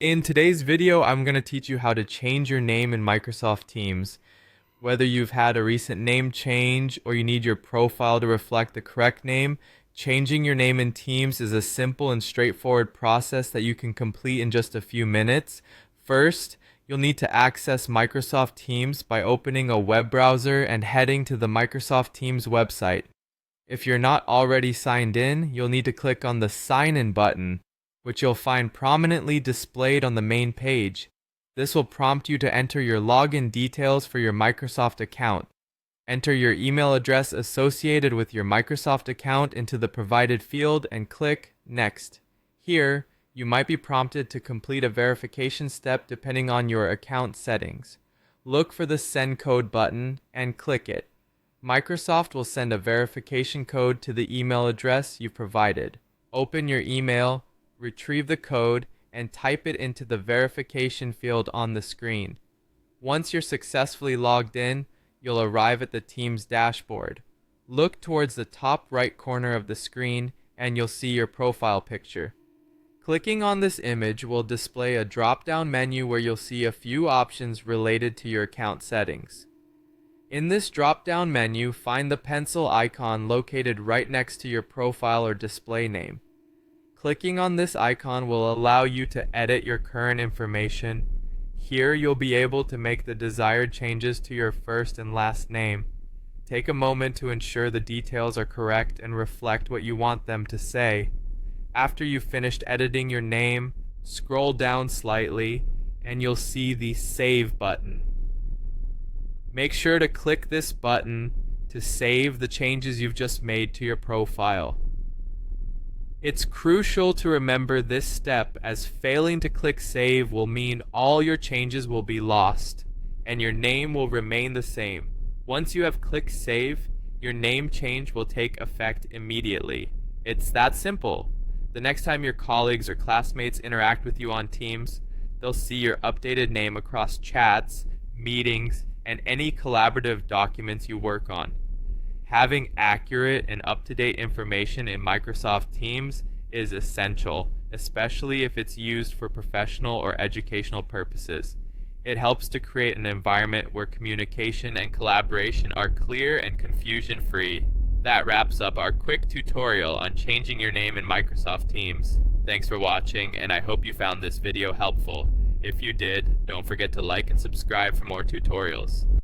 In today's video, I'm going to teach you how to change your name in Microsoft Teams. Whether you've had a recent name change or you need your profile to reflect the correct name, changing your name in Teams is a simple and straightforward process that you can complete in just a few minutes. First, you'll need to access Microsoft Teams by opening a web browser and heading to the Microsoft Teams website. If you're not already signed in, you'll need to click on the Sign In button, which you'll find prominently displayed on the main page. This will prompt you to enter your login details for your Microsoft account. Enter your email address associated with your Microsoft account into the provided field and click Next. Here, you might be prompted to complete a verification step depending on your account settings. Look for the Send Code button and click it. Microsoft will send a verification code to the email address you provided. Open your email, retrieve the code, and type it into the verification field on the screen. Once you're successfully logged in, you'll arrive at the Teams dashboard. Look towards the top right corner of the screen and you'll see your profile picture. Clicking on this image will display a drop-down menu where you'll see a few options related to your account settings. In this drop-down menu, find the pencil icon located right next to your profile or display name. Clicking on this icon will allow you to edit your current information. Here you'll be able to make the desired changes to your first and last name. Take a moment to ensure the details are correct and reflect what you want them to say. After you've finished editing your name, scroll down slightly and you'll see the Save button. Make sure to click this button to save the changes you've just made to your profile. It's crucial to remember this step, as failing to click Save will mean all your changes will be lost, and your name will remain the same. Once you have clicked Save, your name change will take effect immediately. It's that simple. The next time your colleagues or classmates interact with you on Teams, they'll see your updated name across chats, meetings, and any collaborative documents you work on. Having accurate and up-to-date information in Microsoft Teams is essential, especially if it's used for professional or educational purposes. It helps to create an environment where communication and collaboration are clear and confusion-free. That wraps up our quick tutorial on changing your name in Microsoft Teams. Thanks for watching, and I hope you found this video helpful. If you did, don't forget to like and subscribe for more tutorials.